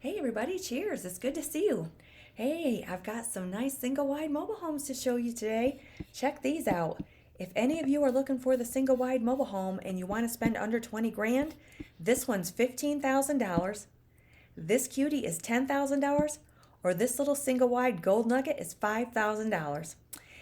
Hey everybody, cheers. It's good to see you. Hey, I've got some nice single wide mobile homes to show you today. Check these out. If any of you are looking for the single wide mobile home and you want to spend under 20 grand, this one's $15,000. This cutie is $10,000, or this little single wide gold nugget is $5,000.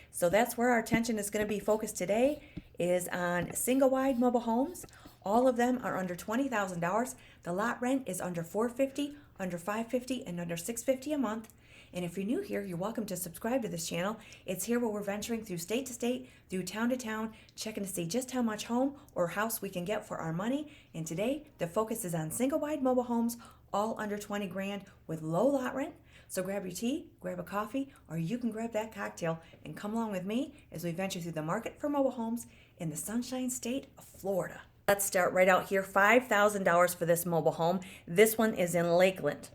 So that's where our attention is going to be focused today, is on single wide mobile homes. All of them are under $20,000. The lot rent is under $450, under $550, and under $650 a month. And if you're new here, you're welcome to subscribe to this channel. It's here where we're venturing through state to state, through town to town, checking to see just how much home or house we can get for our money. And today, the focus is on single wide mobile homes, all under 20 grand with low lot rent. So grab your tea, grab a coffee, or you can grab that cocktail and come along with me as we venture through the market for mobile homes in the Sunshine State of Florida. Let's start right out here. $5,000 for this mobile home. This one is in Lakeland.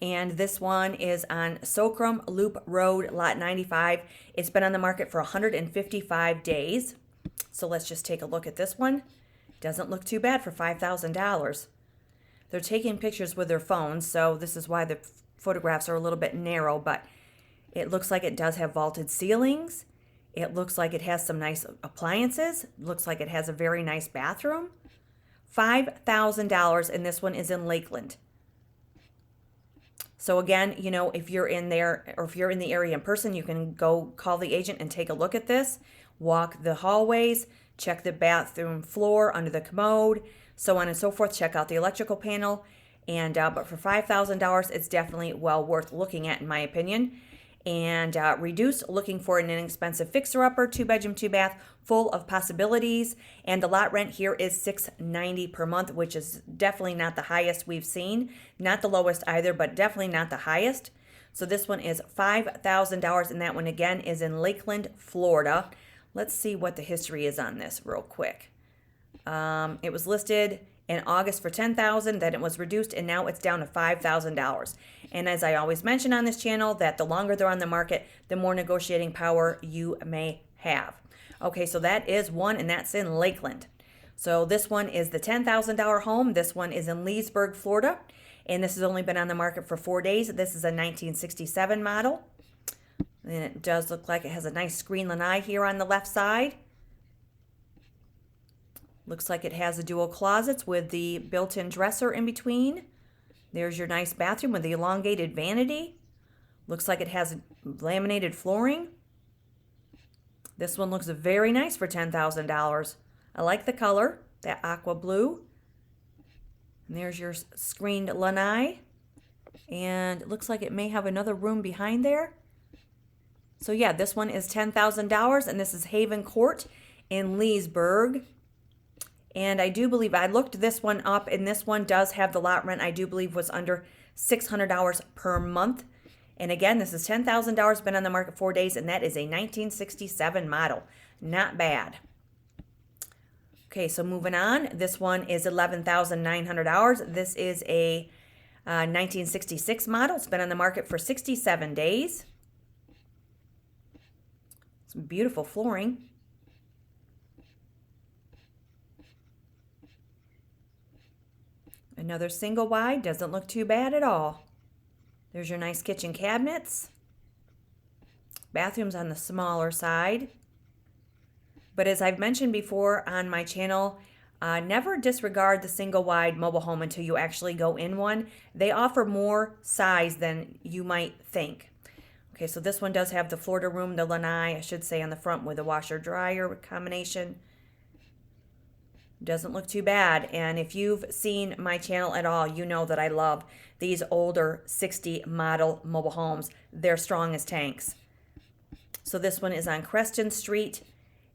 And this one is on Socrum Loop Road, lot 95. It's been on the market for 155 days. So let's just take a look at this one. Doesn't look too bad for $5,000. They're taking pictures with their phones, so this is why the photographs are a little bit narrow, but it looks like it does have vaulted ceilings. It looks like it has some nice appliances. Looks like it has a very nice bathroom. $5,000, and this one is in Lakeland. So again, you know, if you're in there or if you're in the area in person, you can go call the agent and take a look at this. Walk the hallways, check the bathroom floor under the commode, so on and so forth. Check out the electrical panel. And but for $5,000, it's definitely well worth looking at, in my opinion. And reduced, looking for an inexpensive fixer-upper, 2-bedroom, 2-bath, full of possibilities. And the lot rent here is $690 per month, which is definitely not the highest we've seen. Not the lowest either, but definitely not the highest. So this one is $5,000, and that one again is in Lakeland, Florida. Let's see what the history is on this real quick. It was listed in August for $10,000, then it was reduced, and now it's down to $5,000. And as I always mention on this channel, that the longer they're on the market, the more negotiating power you may have. Okay, so that is one, and that's in Lakeland. So this one is the $10,000 home. This one is in Leesburg, Florida, and this has only been on the market for 4 days. This is a 1967 model, and it does look like it has a nice screen lanai here on the left side. Looks like it has the dual closets with the built-in dresser in between. There's your nice bathroom with the elongated vanity. Looks like it has laminated flooring. This one looks very nice for $10,000. I like the color, that aqua blue. And there's your screened lanai. And it looks like it may have another room behind there. So yeah, this one is $10,000, and this is Haven Court in Leesburg. And I do believe, I looked this one up, and this one does have the lot rent, I do believe, was under $600 per month. And again, this is $10,000, been on the market 4 days, and that is a 1967 model. Not bad. Okay, so moving on. This one is $11,900. This is a 1966 model. It's been on the market for 67 days. Some beautiful flooring. Another single wide, doesn't look too bad at all. There's your nice kitchen cabinets. Bathrooms on the smaller side. But as I've mentioned before on my channel, never disregard the single wide mobile home until you actually go in one. They offer more size than you might think. Okay, so this one does have the Florida room, the lanai, I should say, on the front with a washer dryer combination. Doesn't look too bad. And if you've seen my channel at all, you know that I love these older 60 model mobile homes. They're strong as tanks. So this one is on Creston Street,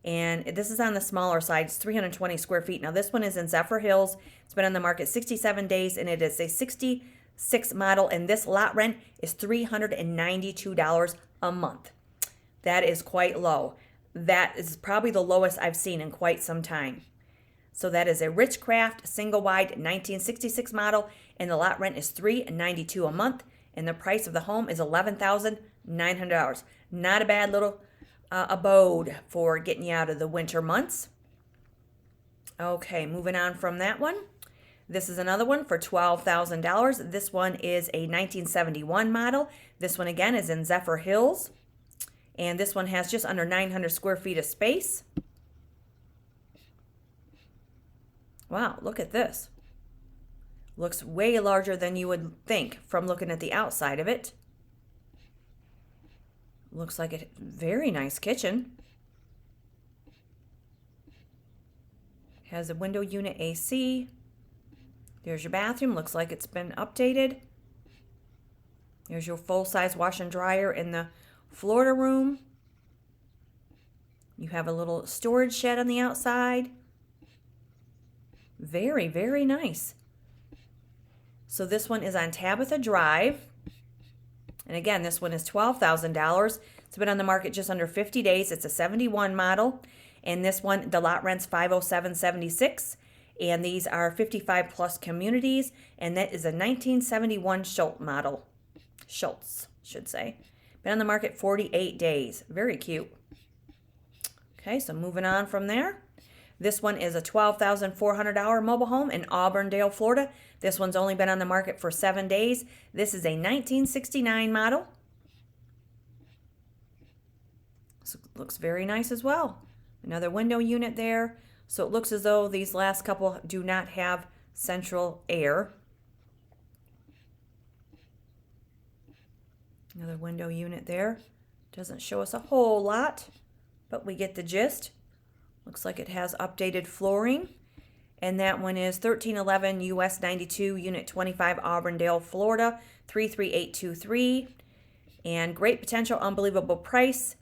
and this is on the smaller side. It's 320 square feet. Now this one is in Zephyrhills. It's been on the market 67 days, and it is a 66 model, and this lot rent is $392 a month. That is quite low. That is probably the lowest I've seen in quite some time. So that is a Richcraft single wide 1966 model, and the lot rent is $392 a month, and the price of the home is $11,900. Not a bad little abode for getting you out of the winter months. Okay, moving on from that one. This is another one for $12,000. This one is a 1971 model. This one again is in Zephyrhills. And this one has just under 900 square feet of space. Wow, look at this. Looks way larger than you would think from looking at the outside of it. Looks like a very nice kitchen. Has a window unit AC. There's your bathroom. Looks like it's been updated. There's your full-size wash and dryer in the Florida room. You have a little storage shed on the outside. Very, very nice. So this one is on Tabitha Drive. And again, this one is $12,000. It's been on the market just under 50 days. It's a 71 model. And this one, the lot rent's $507.76. And these are 55 plus communities. And that is a 1971 Schultz model. Schultz, should say. Been on the market 48 days. Very cute. Okay, so moving on from there. This one is a $12,400 mobile home in Auburndale, Florida. This one's only been on the market for 7 days. This is a 1969 model. So looks very nice as well. Another window unit there. So it looks as though these last couple do not have central air. Another window unit there. Doesn't show us a whole lot, but we get the gist. Looks like it has updated flooring. And that one is 1311 US 92, Unit 25, Auburndale, Florida, 33823. And great potential, unbelievable price.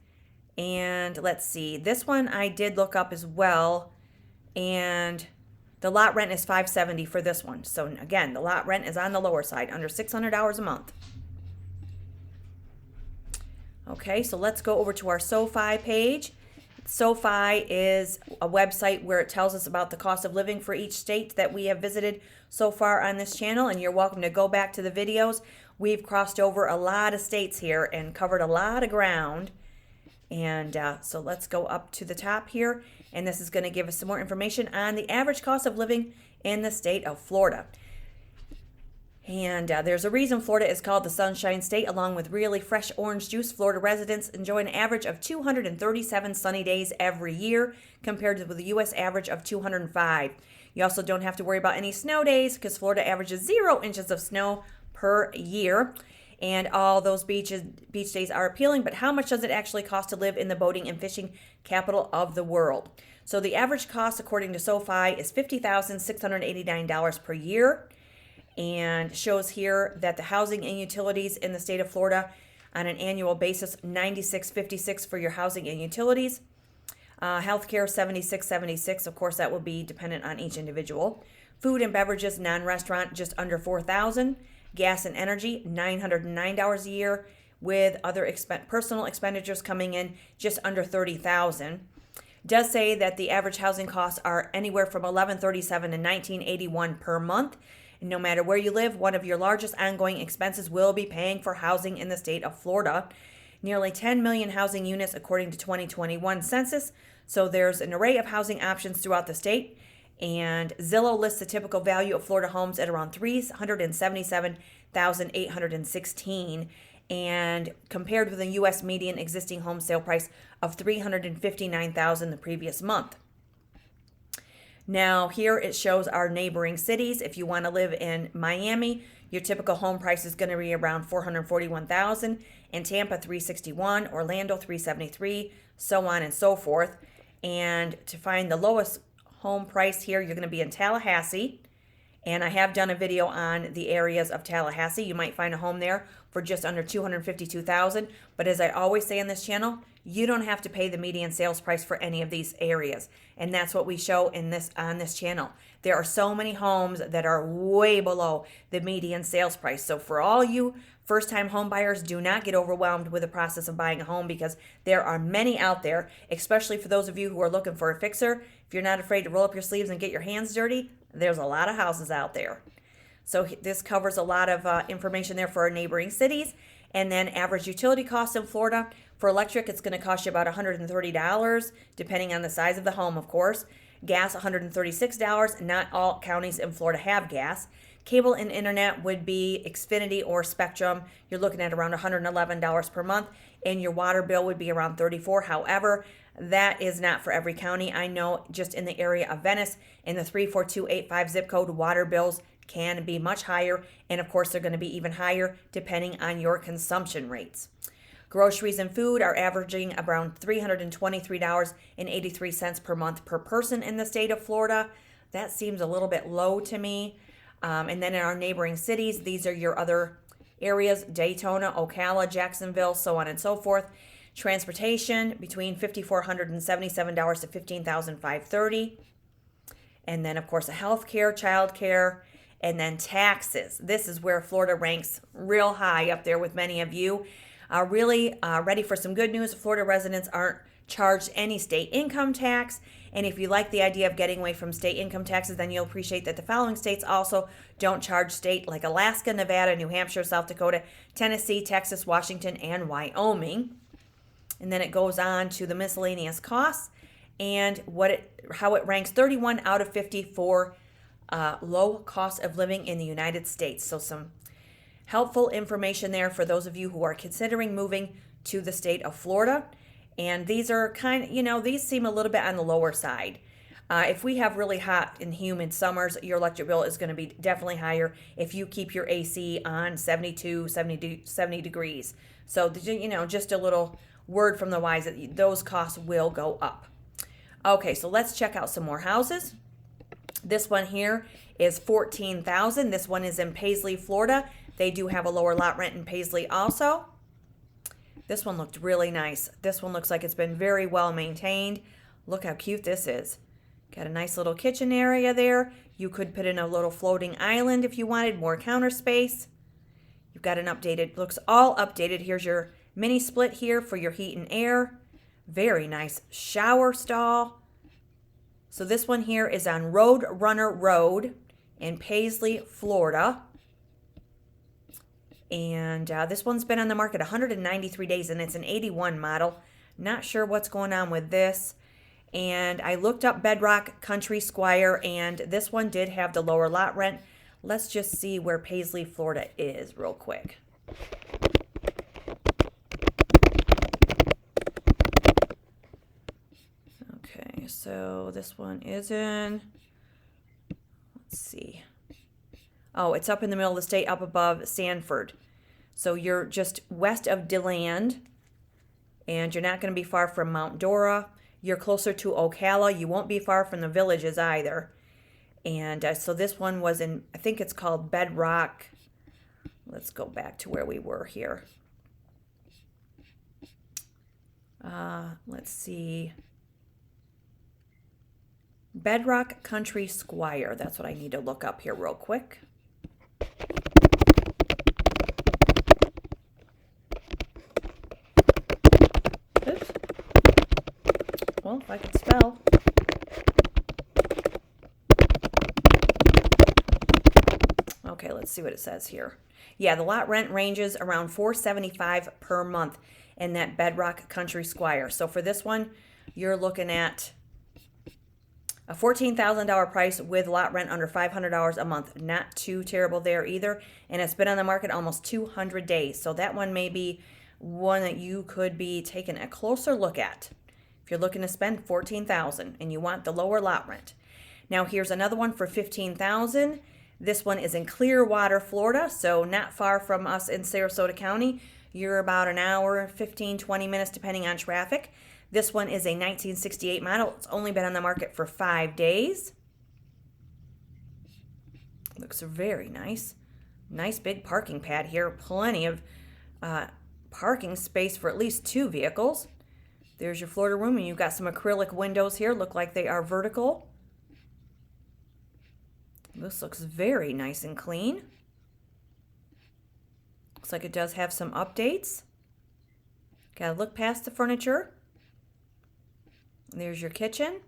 And let's see, this one I did look up as well. And the lot rent is $570 for this one. So again, the lot rent is on the lower side, under $600 a month. Okay, so let's go over to our SoFi page. SoFi is a website where it tells us about the cost of living for each state that we have visited so far on this channel, and you're welcome to go back to the videos. We've crossed over a lot of states here and covered a lot of ground. And so let's go up to the top here, and this is going to give us some more information on the average cost of living in the state of Florida. And there's a reason Florida is called the Sunshine State. Along with really fresh orange juice, Florida residents enjoy an average of 237 sunny days every year, compared to the U.S. average of 205. You also don't have to worry about any snow days, because Florida averages 0 inches of snow per year. And all those beach days are appealing, but how much does it actually cost to live in the boating and fishing capital of the world? So the average cost, according to SoFi, is $50,689 per year. And shows here that the housing and utilities in the state of Florida on an annual basis, $96.56 for your housing and utilities. Healthcare, $76.76. Of course, that will be dependent on each individual. Food and beverages, non-restaurant, just under $4,000. Gas and energy, $909 a year, with other personal expenditures coming in just under $30,000. Does say that the average housing costs are anywhere from $1,137 to $1,981 per month. No matter where you live, one of your largest ongoing expenses will be paying for housing in the state of Florida. Nearly 10 million housing units according to 2021 census. So there's an array of housing options throughout the state. And Zillow lists the typical value of Florida homes at around $377,816. And compared with the U.S. median existing home sale price of $359,000 the previous month. Now, here it shows our neighboring cities. If you want to live in Miami, your typical home price is going to be around $441,000. In Tampa, $361,000. Orlando, $373,000. So on and so forth. And to find the lowest home price here, you're going to be in Tallahassee. And I have done a video on the areas of Tallahassee. You might find a home there for just under $252,000. But as I always say on this channel, you don't have to pay the median sales price for any of these areas. And that's what we show on this channel. There are so many homes that are way below the median sales price. So for all you first-time home buyers, do not get overwhelmed with the process of buying a home, because there are many out there, especially for those of you who are looking for a fixer. If you're not afraid to roll up your sleeves and get your hands dirty, there's a lot of houses out there. So this covers a lot of information there for our neighboring cities. And then average utility costs in Florida. For electric, it's going to cost you about $130, depending on the size of the home, of course. Gas, $136. Not all counties in Florida have gas. Cable and internet would be Xfinity or Spectrum. You're looking at around $111 per month, and your water bill would be around $34. However, that is not for every county. I know just in the area of Venice, in the 34285 zip code, water bills can be much higher, and of course they're going to be even higher depending on your consumption rates. Groceries and food are averaging around $323.83 per month per person in the state of Florida. That seems a little bit low to me. And then in our neighboring cities, these are your other areas: Daytona, Ocala, Jacksonville, so on and so forth. Transportation between $5,477 to $15,530. And then, of course, healthcare, childcare, and then taxes. This is where Florida ranks real high up there with many of you. Really ready for some good news. Florida residents aren't charged any state income tax. And if you like the idea of getting away from state income taxes, then you'll appreciate that the following states also don't charge state, like Alaska, Nevada, New Hampshire, South Dakota, Tennessee, Texas, Washington, and Wyoming. And then it goes on to the miscellaneous costs and how it ranks 31 out of 50 for low cost of living in the United States. So some helpful information there for those of you who are considering moving to the state of Florida. And these are these seem a little bit on the lower side. If we have really hot and humid summers, your electric bill is going to be definitely higher if you keep your AC on 70 degrees. So, just a little word from the wise that those costs will go up. Okay, so let's check out some more houses. This one here is $14,000. This one is in Paisley, Florida. They do have a lower lot rent in Paisley also. This one looked really nice. This one looks like it's been very well maintained. Look how cute this is. Got a nice little kitchen area there. You could put in a little floating island if you wanted more counter space. You've got an updated, looks all updated. Here's your mini split here for your heat and air. Very nice shower stall. So this one here is on Road Runner Road in Paisley, Florida. And this one's been on the market 193 days, and it's an 81 model. Not sure what's going on with this. And I looked up Bedrock Country Squire, and this one did have the lower lot rent. Let's just see where Paisley, Florida is real quick. Okay, so this one is in, let's see. Oh, it's up in the middle of the state, up above Sanford. So you're just west of DeLand, and you're not going to be far from Mount Dora. You're closer to Ocala. You won't be far from the villages either. And so this one was in, I think it's called Bedrock. Let's go back to where we were here. Let's see. Bedrock Country Squire. That's what I need to look up here real quick. Oops. Well, if I can spell. Okay, let's see what it says here. Yeah, the lot rent ranges around $475 per month in that Bedrock Country Squire. So for this one, you're looking at a $14,000 price with lot rent under $500 a month. Not too terrible there either. And it's been on the market almost 200 days. So that one may be one that you could be taking a closer look at if you're looking to spend $14,000 and you want the lower lot rent. Now here's another one for $15,000. This one is in Clearwater, Florida, so not far from us in Sarasota County. You're about an hour, 15, 20 minutes depending on traffic. This one is a 1968 model. It's only been on the market for 5 days. Looks very nice. Nice big parking pad here. Plenty of parking space for at least 2 vehicles. There's your Florida room, and you've got some acrylic windows here. Look like they are vertical. This looks very nice and clean. Looks like it does have some updates. Gotta look past the furniture. There's your kitchen.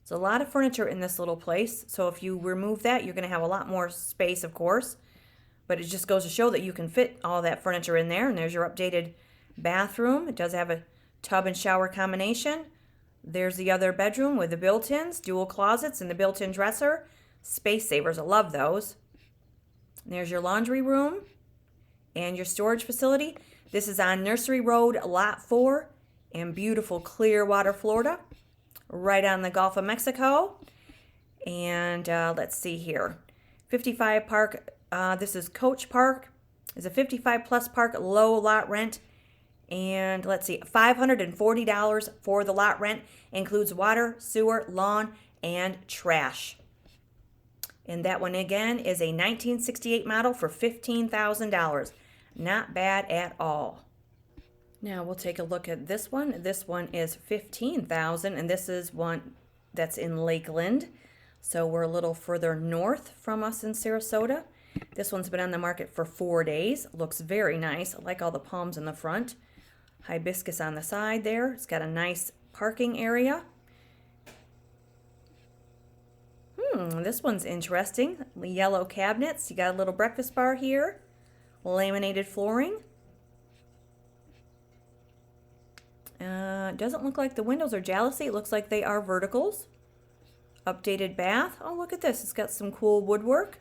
There's a lot of furniture in this little place, so if you remove that, you're going to have a lot more space, of course. But it just goes to show that you can fit all that furniture in there. And there's your updated bathroom. It does have a tub and shower combination. There's the other bedroom with the built-ins, dual closets, and the built-in dresser. Space savers, I love those. There's your laundry room and your storage facility. This is on Nursery Road, Lot 4 in beautiful Clearwater, Florida, right on the Gulf of Mexico. And let's see here. 55 Park, this is Coach Park. It's a 55 plus park, low lot rent. And let's see, $540 for the lot rent. Includes water, sewer, lawn, and trash. And that one again is a 1968 model for $15,000. Not bad at all. Now we'll take a look at this one. This one is $15,000, and this is one that's in Lakeland. So we're a little further north from us in Sarasota. This one's been on the market for 4 days. Looks very nice. I like all the palms in the front. Hibiscus on the side there. It's got a nice parking area. This one's interesting. Yellow cabinets. You got a little breakfast bar here. Laminated flooring. Doesn't look like the windows are jalousie. It looks like they are verticals. Updated bath. Oh, look at this. It's got some cool woodwork.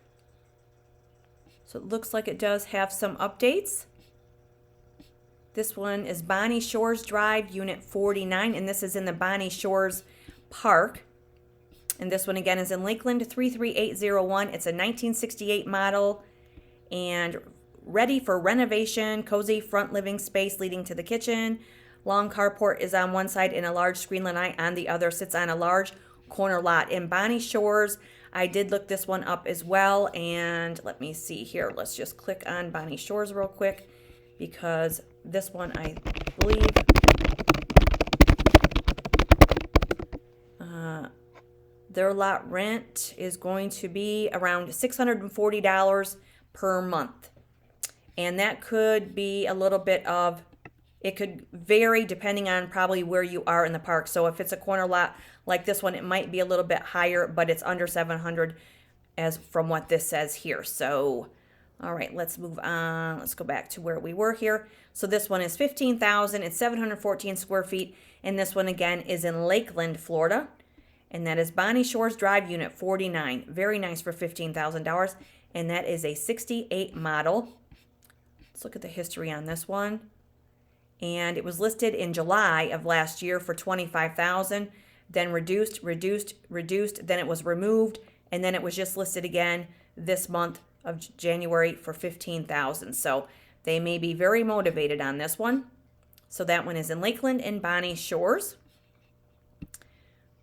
So it looks like it does have some updates. This one is Bonnie Shores Drive, Unit 49, and this is in the Bonnie Shores Park. And this one again is in Lakeland, 33801. It's a 1968 model and ready for renovation. Cozy front living space leading to the kitchen. Long carport is on one side and a large screen lanai on the other. Sits on a large corner lot. In Bonnie Shores, I did look this one up as well. And let me see here. Let's just click on Bonnie Shores real quick because this one I believe their lot rent is going to be around $640 per month. And that could be a little bit of, it could vary depending on probably where you are in the park. So if it's a corner lot like this one, it might be a little bit higher, but it's under $700 as from what this says here. So, all right, let's move on. Let's go back to where we were here. So this one is $15,000. It's 714 square feet. And this one again is in Lakeland, Florida. And that is Bonnie Shores Drive, Unit 49. Very nice for $15,000. And that is a 68 model. Let's look at the history on this one. And it was listed in July of last year for $25,000. Then reduced. Then it was removed. And then it was just listed again this month of January for $15,000. So they may be very motivated on this one. So that one is in Lakeland and Bonnie Shores.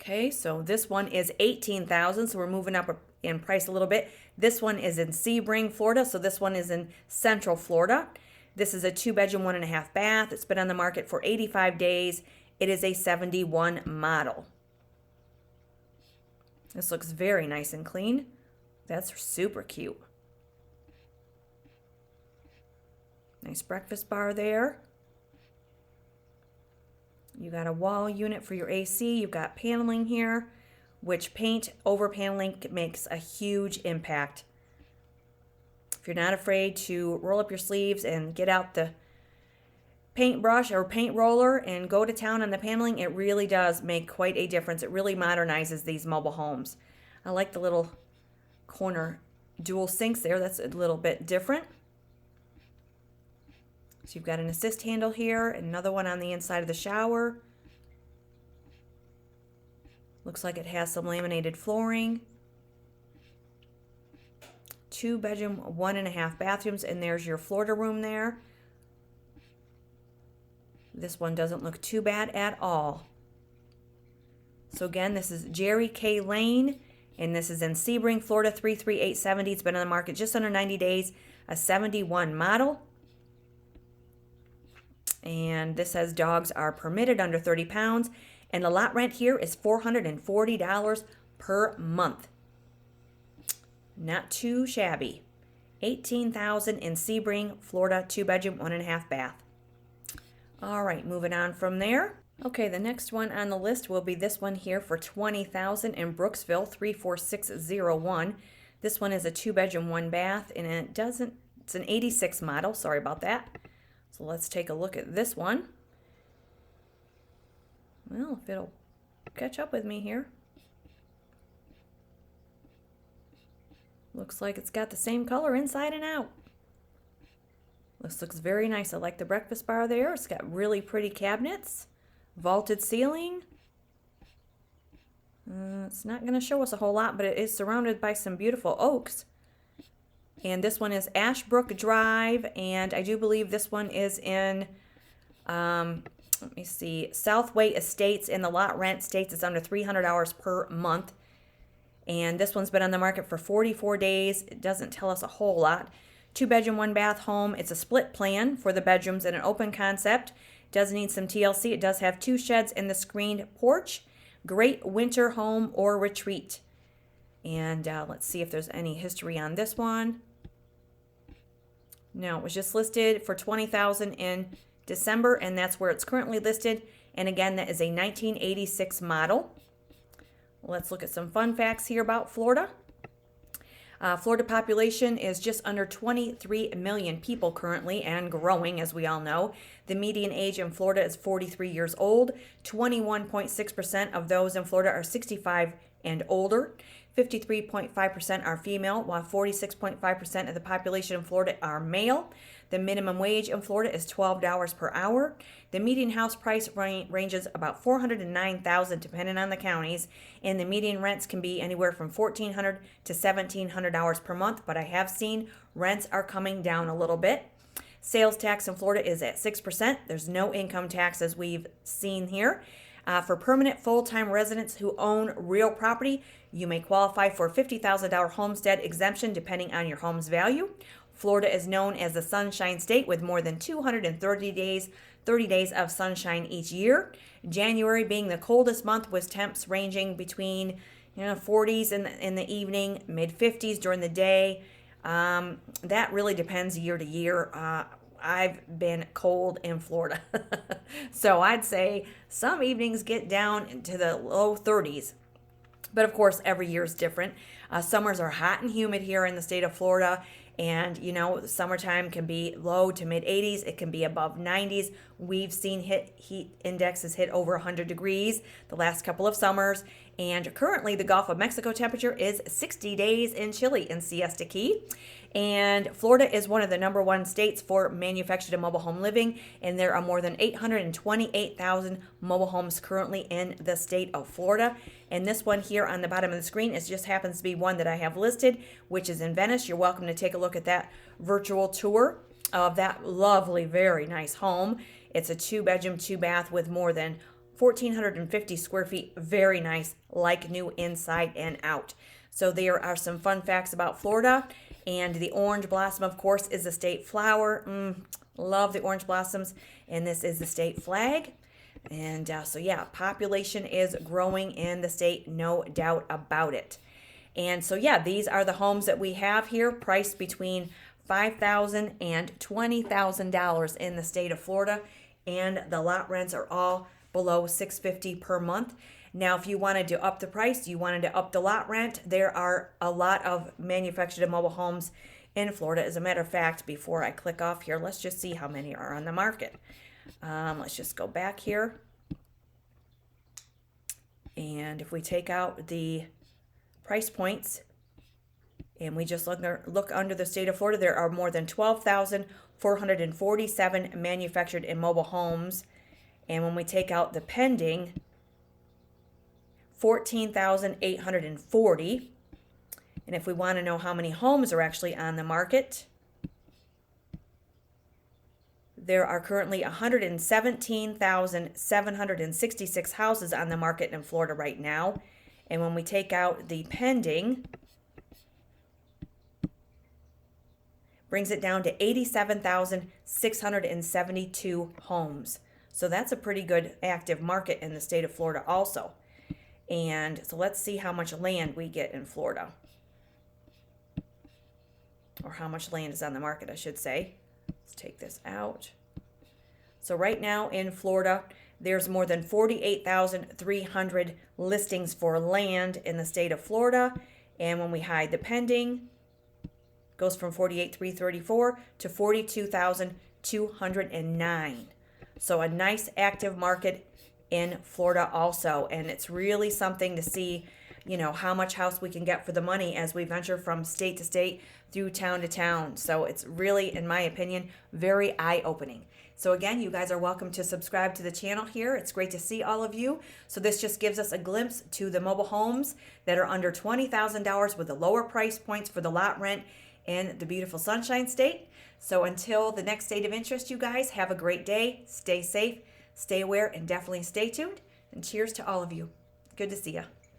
Okay, so this one is $18,000, so we're moving up in price a little bit. This one is in Sebring, Florida, so this one is in Central Florida. This is a 2-bedroom, 1.5 bath. It's been on the market for 85 days. It is a 71 model. This looks very nice and clean. That's super cute. Nice breakfast bar there. You got a wall unit for your AC. You've got paneling here, which paint over paneling makes a huge impact. If you're not afraid to roll up your sleeves and get out the paintbrush or paint roller and go to town on the paneling, it really does make quite a difference. It really modernizes these mobile homes. I like the little corner dual sinks there. That's a little bit different. So you've got an assist handle here, another one on the inside of the shower. Looks like it has some laminated flooring. 2-bedroom, 1.5 bathrooms, and there's your Florida room there. This one doesn't look too bad at all. So again, this is Jerry K. Lane, and this is in Sebring, Florida, 33870. It's been on the market just under 90 days, a 71 model. And this says dogs are permitted under 30 pounds. And the lot rent here is $440 per month. Not too shabby. $18,000 in Sebring, Florida, 2-bedroom, 1.5 bath. All right, moving on from there. Okay, the next one on the list will be this one here for $20,000 in Brooksville, 34601. This one is a 2-bedroom, 1 bath, and it's an 86 model. Sorry about that. So let's take a look at this one. Well, if it'll catch up with me here. Looks like it's got the same color inside and out. This looks very nice. I like the breakfast bar there. It's got really pretty cabinets, vaulted ceiling. It's not going to show us a whole lot, but it is surrounded by some beautiful oaks. And this one is Ashbrook Drive, and I do believe this one is in, let me see, Southway Estates, and the lot rent states it's under $300 per month. And this one's been on the market for 44 days. It doesn't tell us a whole lot. 2-bedroom, 1-bath home. It's a split plan for the bedrooms and an open concept. It does need some TLC. It does have 2 sheds and the screened porch. Great winter home or retreat. And let's see if there's any history on this one. No, it was just listed for $20,000 in December, and that's where it's currently listed. And again, that is a 1986 model. Let's look at some fun facts here about Florida. Florida population is just under 23 million people currently, and growing, as we all know. The median age in Florida is 43 years old. 21.6% of those in Florida are 65 and older. 53.5% are female, while 46.5% of the population in Florida are male. The minimum wage in Florida is $12 per hour. The median house price ranges about $409,000 depending on the counties, and the median rents can be anywhere from $1,400 to $1,700 per month, but I have seen rents are coming down a little bit. Sales tax in Florida is at 6%. There's no income tax as we've seen here. For permanent full-time residents who own real property, you may qualify for a $50,000 homestead exemption depending on your home's value. Florida is known as the Sunshine State with more than 230 days of sunshine each year. January being the coldest month with temps ranging between 40s in the evening, mid 50s during the day. That really depends year to year. I've been cold in Florida. So I'd say some evenings get down into the low 30s. But of course, every year is different. Summers are hot and humid here in the state of Florida. And, summertime can be low to mid 80s. It can be above 90s. We've seen heat indexes hit over 100 degrees the last couple of summers. And currently, the Gulf of Mexico temperature is 60 days in chilly in Siesta Key. And Florida is one of the #1 states for manufactured and mobile home living. And there are more than 828,000 mobile homes currently in the state of Florida. And this one here on the bottom of the screen just happens to be one that I have listed, which is in Venice. You're welcome to take a look at that virtual tour of that lovely, very nice home. It's a 2-bedroom, 2-bath with more than 1,450 square feet. Very nice, like new inside and out. So there are some fun facts about Florida. And the orange blossom, of course, is the state flower. Love the orange blossoms. And this is the state flag. And so, yeah, population is growing in the state, no doubt about it. And so, yeah, these are the homes that we have here, priced between $5,000 and $20,000 in the state of Florida. And the lot rents are all below $650 per month. Now, if you wanted to up the price, you wanted to up the lot rent, there are a lot of manufactured and mobile homes in Florida. As a matter of fact, before I click off here, let's just see how many are on the market. Let's just go back here. And if we take out the price points and we just look under the state of Florida, there are more than 12,447 manufactured and mobile homes. And when we take out the pending, 14,840. And if we want to know how many homes are actually on the market, there are currently 117,766 houses on the market in Florida right now. And when we take out the pending, brings it down to 87,672 homes. So that's a pretty good active market in the state of Florida also. And so let's see how much land we get in Florida. Or how much land is on the market, I should say. Let's take this out. So right now in Florida, there's more than 48,300 listings for land in the state of Florida. And when we hide the pending, it goes from 48,334 to 42,209. So a nice active market in Florida also. And it's really something to see, how much house we can get for the money as we venture from state to state, through town to town. So it's really, in my opinion, very eye-opening. So again, you guys are welcome to subscribe to the channel here. It's great to see all of you. So this just gives us a glimpse to the mobile homes that are under $20,000 with the lower price points for the lot rent in the beautiful Sunshine State. So until the next state of interest, you guys, have a great day. Stay safe, stay aware, and definitely stay tuned. And cheers to all of you. Good to see you.